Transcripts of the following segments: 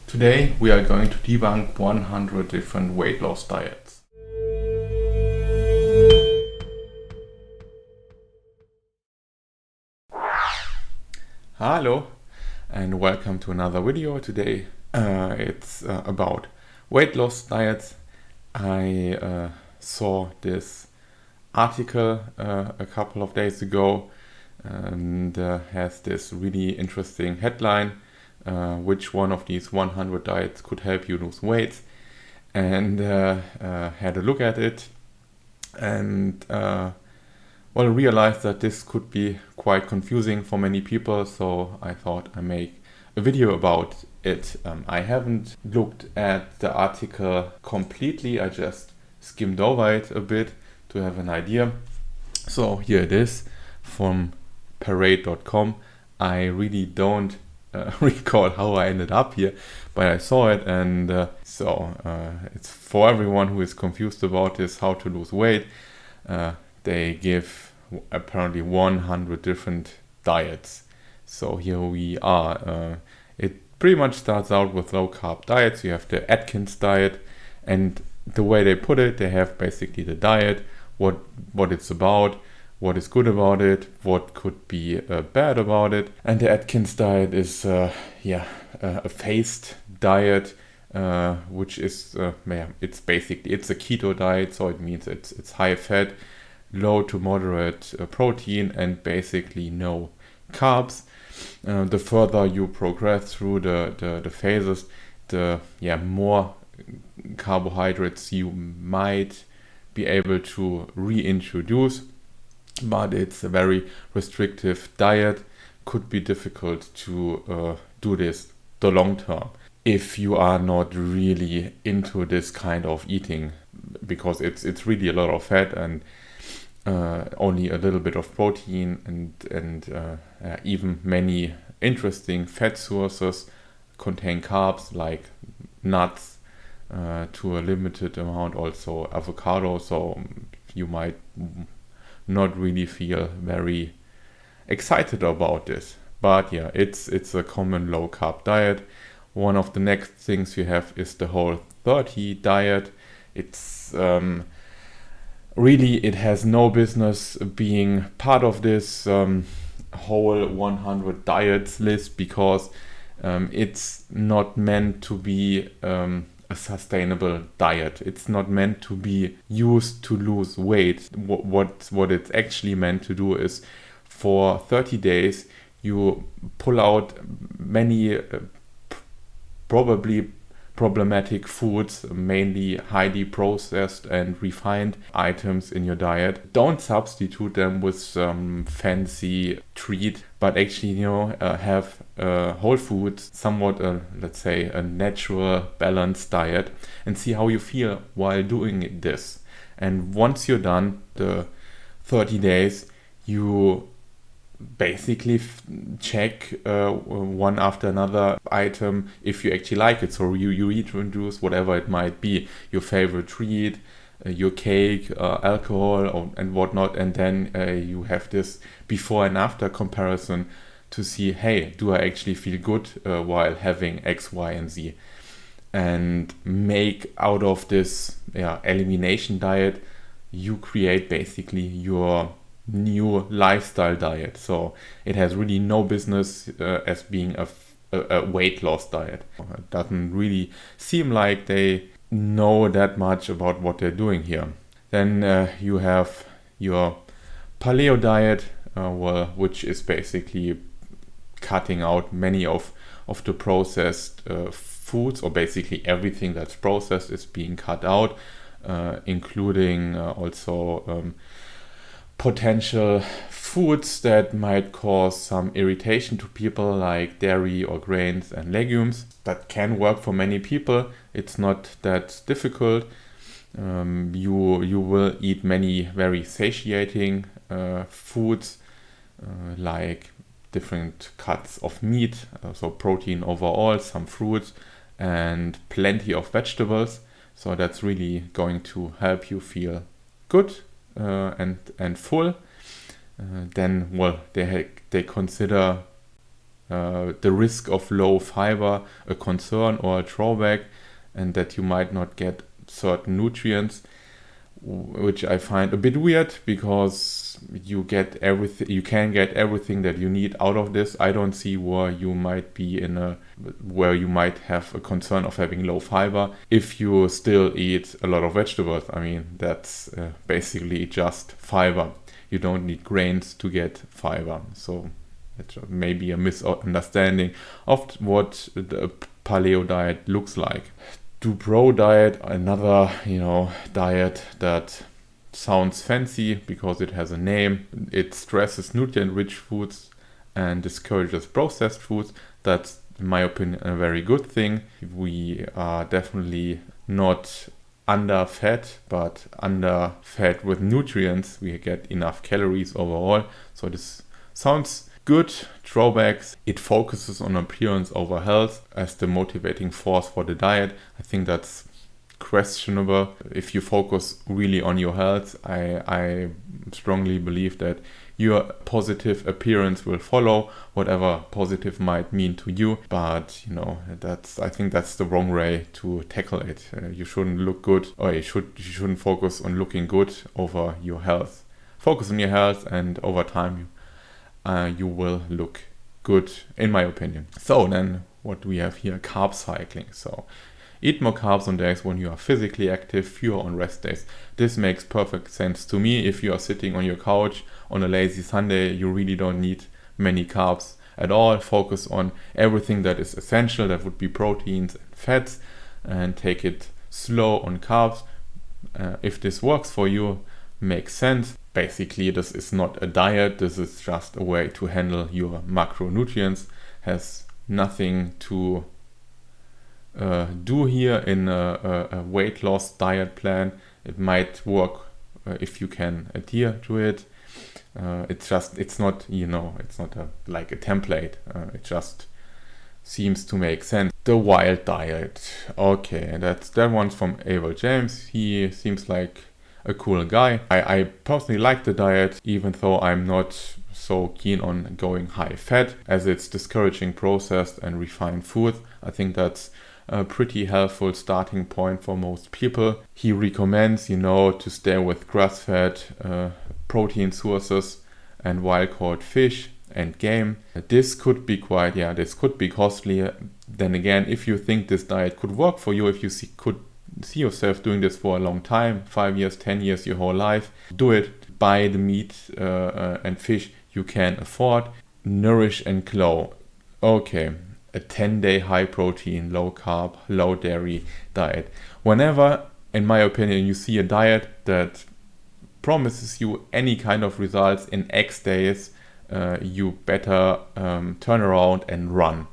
Today we are going to debunk 100 different weight loss diets. Hello and welcome to another video. Today it's about weight loss diets. I saw this article a couple of days ago and has this really interesting headline. Which one of these 100 diets could help you lose weight, and had a look at it and realized that this could be quite confusing for many people, so I thought I make a video about it. I haven't looked at the article completely, I just skimmed over it a bit to have an idea. So here it is from parade.com. I really don't recall how I ended up here, but I saw it, and it's for everyone who is confused about this, how to lose weight. They give apparently 100 different diets. So here we are. It pretty much starts out with low carb diets. You have the Atkins diet, and the way they put it, they have basically the diet, what it's about, what is good about it, what could be bad about it. And the Atkins diet is a phased diet, which is it's a keto diet, so it means it's high fat, low to moderate protein, and basically no carbs. The further you progress through the phases, the more carbohydrates you might be able to reintroduce. But it's a very restrictive diet. Could be difficult to do this the long term if you are not really into this kind of eating, because it's really a lot of fat and only a little bit of protein, and even many interesting fat sources contain carbs like nuts, to a limited amount, also avocado. So you might not really feel very excited about this, but yeah, it's a common low carb diet. One of the next things you have is the Whole30 Diet. It's really, it has no business being part of this whole 100 diets list, because it's not meant to be a sustainable diet. It's not meant to be used to lose weight. What it's actually meant to do is, for 30 days you pull out many probably problematic foods, mainly highly processed and refined items in your diet. Don't substitute them with some fancy treat, but actually, have whole foods, somewhat let's say a natural balanced diet, and see how you feel while doing this. And once you're done the 30 days, you basically check one after another item if you actually like it. So you introduce whatever it might be, your favorite treat, your cake, alcohol, and whatnot, and then you have this before and after comparison to see, hey, do I actually feel good while having X, Y, and Z, and make out of this elimination diet, you create basically your new lifestyle diet. So it has really no business as being a weight loss diet. It doesn't really seem like they know that much about what they're doing here. Then you have your Paleo Diet, which is basically cutting out many of the processed foods, or basically everything that's processed is being cut out, including also potential foods that might cause some irritation to people, like dairy or grains and legumes. That can work for many people. It's not that difficult. You will eat many very satiating foods, like different cuts of meat, so protein overall, some fruits, and plenty of vegetables. So that's really going to help you feel good and full. Then they consider the risk of low fiber a concern or a drawback, and that you might not get certain nutrients, which I find a bit weird, because you can get everything that you need out of this. I don't see where you might have a concern of having low fiber if you still eat a lot of vegetables. I mean, that's basically just fiber. You don't need grains to get fiber. So it's maybe a misunderstanding of what the Paleo diet looks like. Dubrow Diet, another diet that sounds fancy because it has a name. It stresses nutrient-rich foods and discourages processed foods. That's, in my opinion, a very good thing. We are definitely not under-fed, but under-fed with nutrients. We get enough calories overall. So this sounds good. Drawbacks: it focuses on appearance over health as the motivating force for the diet. I think that's questionable. If you focus really on your health, I strongly believe that your positive appearance will follow, whatever positive might mean to you. But I think that's the wrong way to tackle it. You shouldn't look good, or you shouldn't focus on looking good over your health. Focus on your health, and over time you will look good, in my opinion. So then what we have here, carb cycling. So eat more carbs on days when you are physically active, fewer on rest days. This makes perfect sense to me. If you are sitting on your couch on a lazy Sunday, you really don't need many carbs at all. Focus on everything that is essential. That would be proteins and fats, and take it slow on carbs. If this works for you, makes sense. Basically, this is not a diet. This is just a way to handle your macronutrients. Has nothing to do here in a weight loss diet plan. It might work if you can adhere to it. It's not like a template. It just seems to make sense. The Wild Diet. Okay, that one's from Abel James. He seems like a cool guy. I personally like the diet, even though I'm not so keen on going high fat, as it's discouraging processed and refined food. I think that's a pretty helpful starting point for most people. He recommends, to stay with grass-fed protein sources and wild-caught fish and game. This could be costly. Then again, if you think this diet could work for you, if you could see yourself doing this for a long time, 5 years, 10 years, your whole life, do it. Buy the meat and fish you can afford. Nourish and Glow. Okay, a 10-day high protein, low carb, low dairy diet. Whenever, in my opinion, you see a diet that promises you any kind of results in X days, you better turn around and run,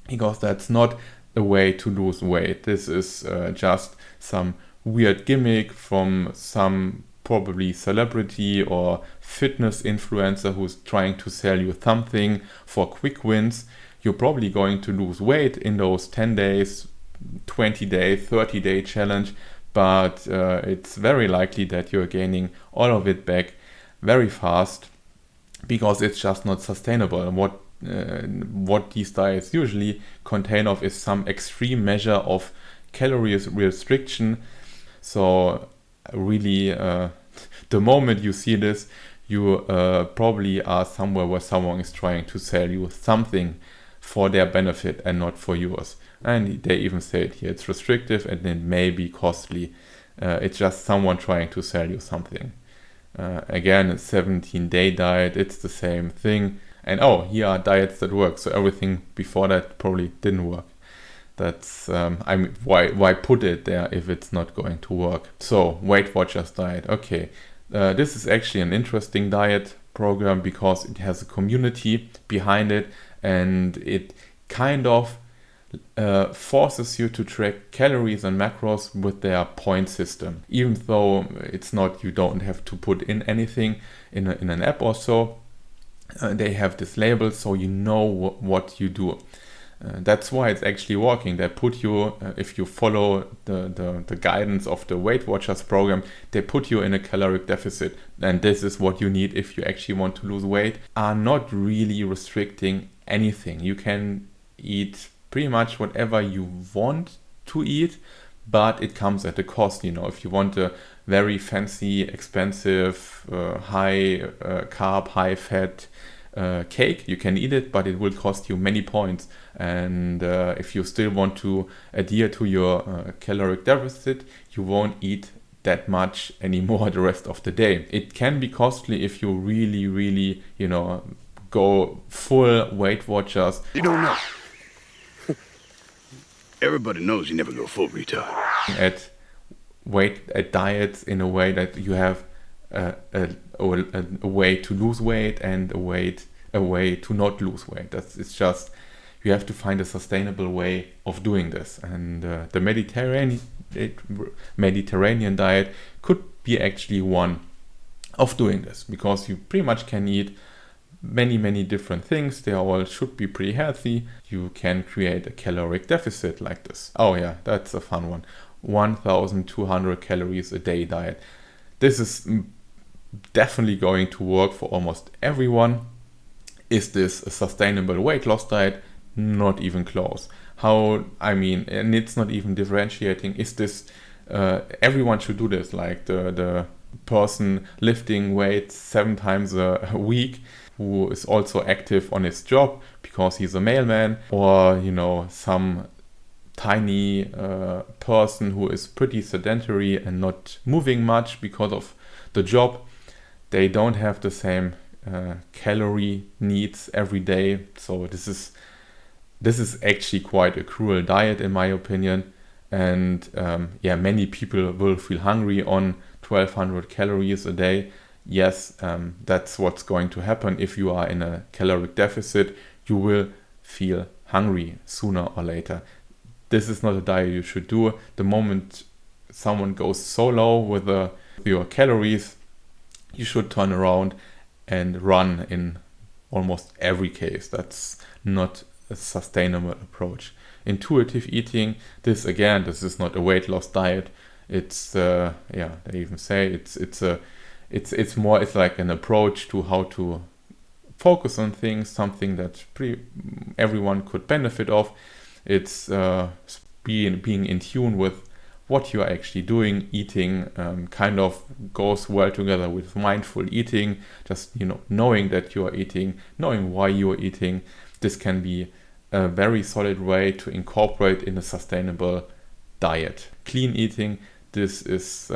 because that's not a way to lose weight. This is just some weird gimmick from some probably celebrity or fitness influencer who's trying to sell you something for quick wins. You're probably going to lose weight in those 10 days, 20 day, 30-day challenge, but it's very likely that you're gaining all of it back very fast, because it's just not sustainable. And what these diets usually contain of is some extreme measure of calories restriction. So really, the moment you see this, you probably are somewhere where someone is trying to sell you something for their benefit and not for yours. And they even say it here, it's restrictive and it may be costly. It's just someone trying to sell you something. Again, a 17-day diet, it's the same thing. And here are diets that work. So everything before that probably didn't work. That's why put it there if it's not going to work? So Weight Watchers diet. Okay, this is actually an interesting diet program because it has a community behind it, and it kind of forces you to track calories and macros with their point system. Even though it's not, you don't have to put in anything in an app or so. They have this label, so you know what you do. That's why it's actually working. They put you, if you follow the guidance of the Weight Watchers program, they put you in a caloric deficit. And this is what you need if you actually want to lose weight. Are not really restricting anything. You can eat pretty much whatever you want to eat, but it comes at a cost. If you want a very fancy, expensive, high carb, high fat cake, you can eat it, but it will cost you many points. And if you still want to adhere to your caloric deficit, you won't eat that much anymore the rest of the day. It can be costly if you really, really, go full Weight Watchers. You don't know. Everybody knows you never go full retard. At diets in a way that you have a way to lose weight and a way to not lose weight. It's just, you have to find a sustainable way of doing this. And the Mediterranean diet could be actually one of doing this, because you pretty much can eat many different things. They all should be pretty healthy. You can create a caloric deficit like this. Oh yeah, that's a fun one. 1,200 calories a day diet. This is definitely going to work for almost everyone. Is this a sustainable weight loss diet? Not even close. And it's not even differentiating. Is this, everyone should do this, like the person lifting weights 7 times a week, who is also active on his job because he's a mailman, or some tiny person who is pretty sedentary and not moving much because of the job. They don't have the same calorie needs every day. So this is actually quite a cruel diet in my opinion. And many people will feel hungry on 1,200 calories a day. Yes, that's what's going to happen. If you are in a caloric deficit, you will feel hungry sooner or later. This is not a diet you should do. The moment someone goes so low with your calories, you should turn around and run in almost every case. That's not a sustainable approach. Intuitive eating, this is not a weight loss diet. It's they even say it's like an approach to how to focus on things, something that everyone could benefit of. It's being in tune with what you are actually doing. Eating kind of goes well together with mindful eating. Just knowing that you are eating, knowing why you are eating. This can be a very solid way to incorporate in a sustainable diet. Clean eating, this is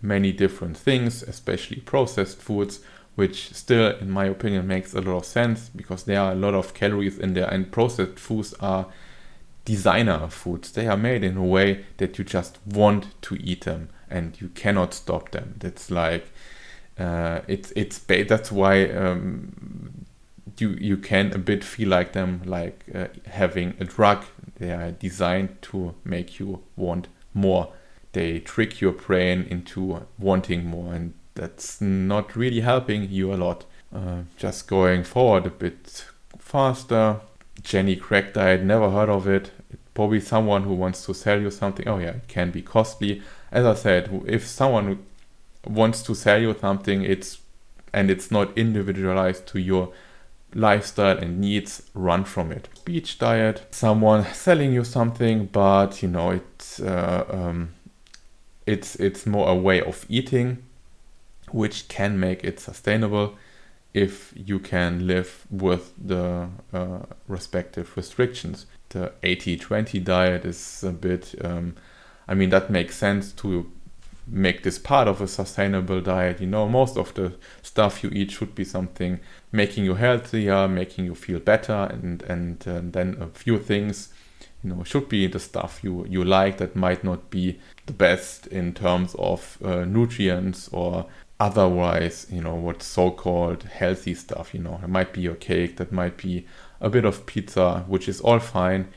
many different things, especially processed foods, which still, in my opinion, makes a lot of sense because there are a lot of calories in there, and processed foods are designer foods. They are made in a way that you just want to eat them and you cannot stop them. That's like that's why you can a bit feel like them, like having a drug. They are designed to make you want more. They trick your brain into wanting more, and that's not really helping you a lot. Just going forward a bit faster. Jenny Craig diet, never heard of it. It's probably someone who wants to sell you something. Oh yeah, it can be costly. As I said, if someone wants to sell you something, it's not individualized to your lifestyle and needs, run from it. Beach diet, someone selling you something, but it's more a way of eating, which can make it sustainable if you can live with the respective restrictions. The 80-20 diet is a bit, that makes sense to make this part of a sustainable diet. Most of the stuff you eat should be something making you healthier, making you feel better, and then a few things should be the stuff you like that might not be the best in terms of nutrients or otherwise, what's so-called healthy stuff. It might be your cake, that might be a bit of pizza, which is all fine.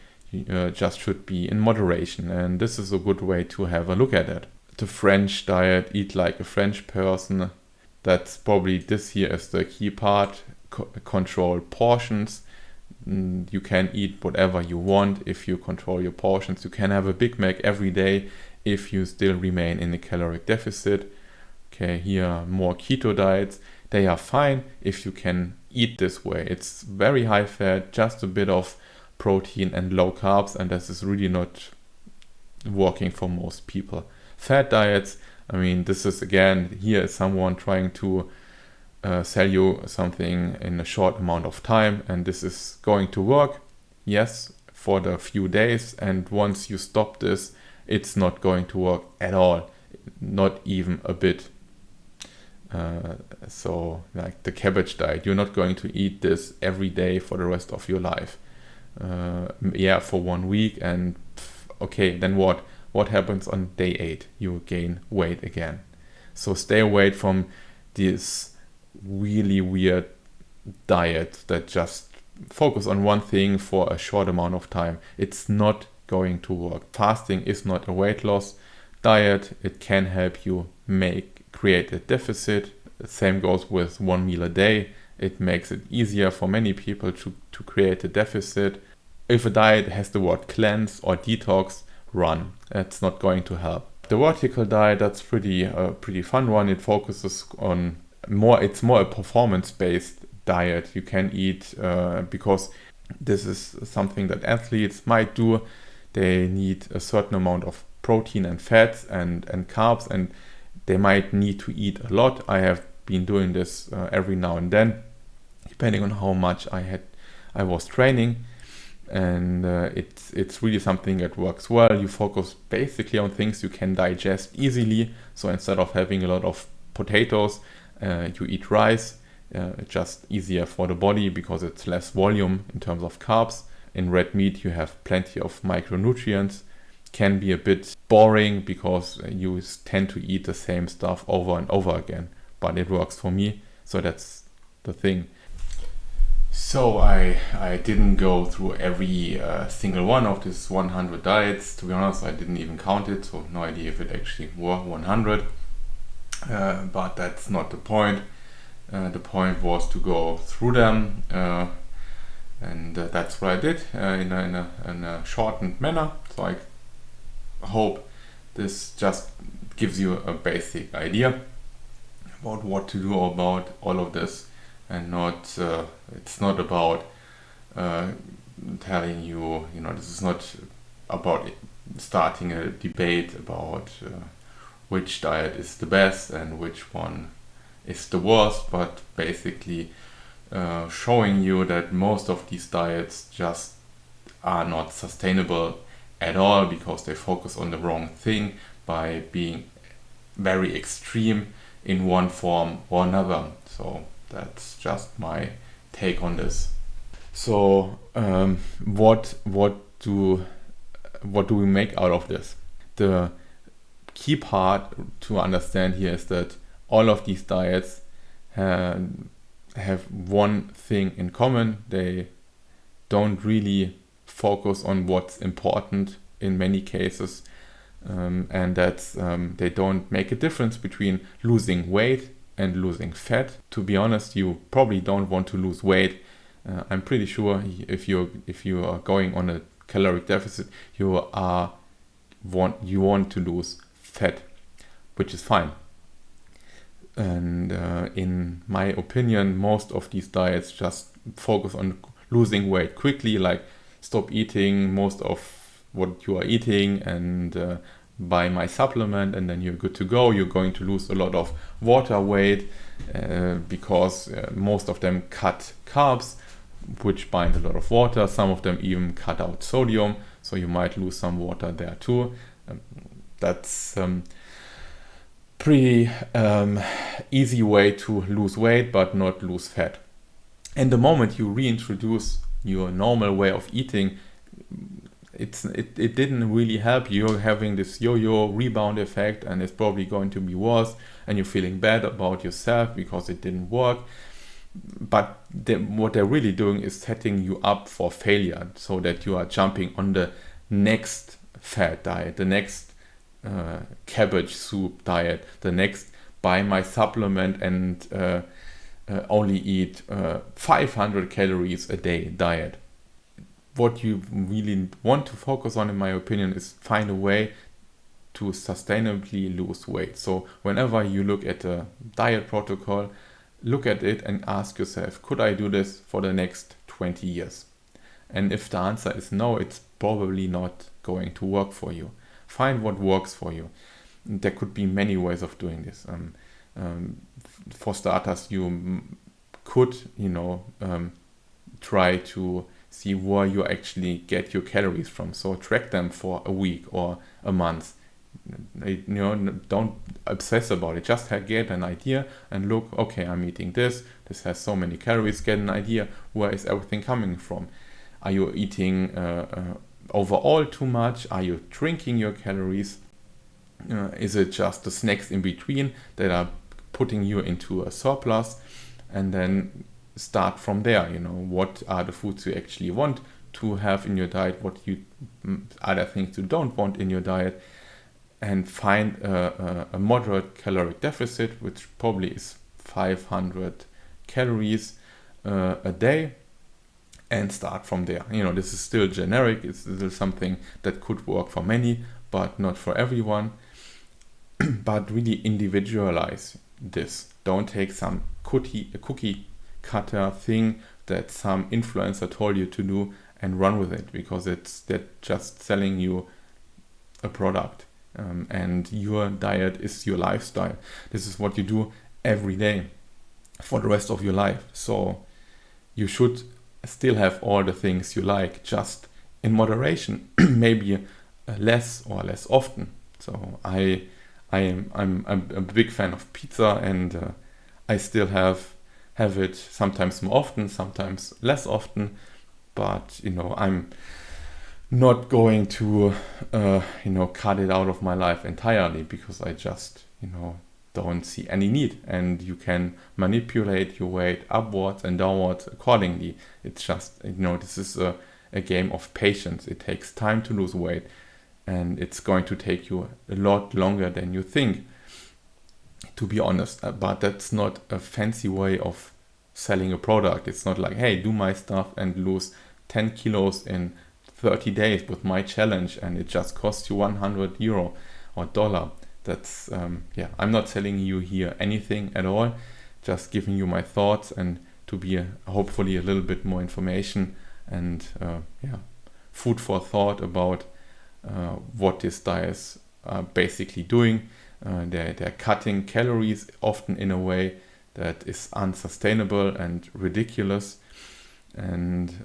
Just should be in moderation, and this is a good way to have a look at it. The French diet, eat like a French person. That's probably this here is the key part. Control portions. You can eat whatever you want if you control your portions. You can have a Big Mac every day if you still remain in a caloric deficit. Okay, here are more keto diets. They are fine if you can eat this way. It's very high fat, just a bit of protein and low carbs, and this is really not working for most people. FAD diets, I mean, this is again, here is someone trying to sell you something in a short amount of time, and this is going to work, yes, for the few days, and once you stop this, it's not going to work at all, not even a bit. So like the Cabbage Diet, you're not going to eat this every day for the rest of your life. For 1 week, and okay, then what happens on day 8? You gain weight again. So stay away from this really weird diet that just focus on one thing for a short amount of time. It's not going to work. Fasting is not a weight loss diet. It can help you create a deficit. The same goes with 1 meal a day. It makes it easier for many people to create a deficit. If a diet has the word cleanse or detox, run. That's not going to help. The vertical diet, that's pretty fun one. It focuses on it's more a performance-based diet. You can eat because this is something that athletes might do. They need a certain amount of protein and fats and carbs, and they might need to eat a lot. I have been doing this every now and then, depending on how much I was training, and it's really something that works well. You focus basically on things you can digest easily. So instead of having a lot of potatoes, you eat rice. It's just easier for the body because it's less volume in terms of carbs. In red meat, you have plenty of micronutrients. Can be a bit boring because you tend to eat the same stuff over and over again, but it works for me. So that's the thing. So I didn't go through every single one of these 100 diets. To be honest, I didn't even count it, so no idea if it actually were 100. But that's not the point. The point was to go through them, and that's what I did in a shortened manner. So I hope this just gives you a basic idea about what to do about all of this, and it's not about telling you, this is not about starting a debate about which diet is the best and which one is the worst, but basically showing you that most of these diets just are not sustainable at all because they focus on the wrong thing by being very extreme in one form or another. So that's just my take on this. So what do we make out of this? The key part to understand here is that all of these diets have one thing in common. They don't really focus on what's important in many cases, and that's they don't make a difference between losing weight and losing fat. To be honest, you probably don't want to lose weight. I'm pretty sure if you are going on a caloric deficit, you want to lose fat, which is fine. And in my opinion, most of these diets just focus on losing weight quickly, like stop eating most of what you are eating and buy my supplement, and then you're good to go. You're going to lose a lot of water weight because most of them cut carbs, which bind a lot of water. Some of them even cut out sodium, so you might lose some water there too. That's pretty easy way to lose weight but not lose fat. And the moment you reintroduce your normal way of eating, it didn't really help. You're having this yo-yo rebound effect, and it's probably going to be worse, and you're feeling bad about yourself because it didn't work. But what they're really doing is setting you up for failure, so that you are jumping on the next fad diet, the next cabbage soup diet, the next buy my supplement and only eat 500 calories a day diet. What you really want to focus on, in my opinion, is find a way to sustainably lose weight. So whenever you look at a diet protocol, look at it and ask yourself, could I do this for the next 20 years? And if the answer is no, it's probably not going to work for you. Find what works for you. There could be many ways of doing this. For starters, you could, try to see where you actually get your calories from. So track them for a week or a month. Don't obsess about it. Just get an idea and look, okay, I'm eating this. This has so many calories. Get an idea, where is everything coming from? Are you eating overall too much? Are you drinking your calories? Is it just the snacks in between that are putting you into a surplus? And then start from there. What are the foods you actually want to have in your diet? What other things you don't want in your diet? And find a moderate caloric deficit, which probably is 500 calories a day, and start from there. This is still generic. It's still something that could work for many, but not for everyone. But really individualize this. Don't take some cookie cutter thing that some influencer told you to do and run with it, because they're just selling you a product. And your diet is your lifestyle. This is what you do every day for the rest of your life. So you should still have all the things you like, just in moderation, maybe less often. So I'm a big fan of pizza, and I still have it sometimes more often, sometimes less often. But I'm not going to cut it out of my life entirely, because I just don't see any need. And you can manipulate your weight upwards and downwards accordingly. It's just this is a game of patience. It takes time to lose weight, and it's going to take you a lot longer than you think, to be honest. But that's not a fancy way of selling a product. It's not like, hey, do my stuff and lose 10 kilos in 30 days with my challenge, and it just costs you €100 or dollar. That's I'm not selling you here anything at all, just giving you my thoughts, and to be hopefully a little bit more information and food for thought about what these diets are basically doing. They're cutting calories, often in a way that is unsustainable and ridiculous. And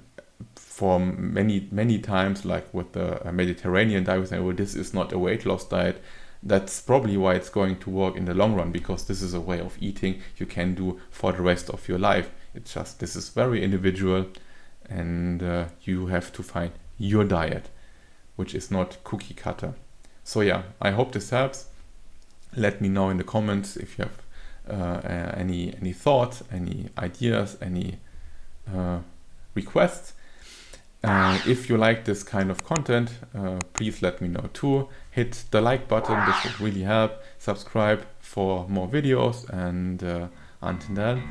for many times, like with the Mediterranean diet, we say, well, this is not a weight loss diet. That's probably why it's going to work in the long run, because this is a way of eating you can do for the rest of your life. It's just, this is very individual, and you have to find your diet, which is not cookie cutter. So I hope this helps. Let me know in the comments if you have any thoughts, any ideas, any requests. If you like this kind of content, please let me know too. Hit the like button, this would really help. Subscribe for more videos, and until then,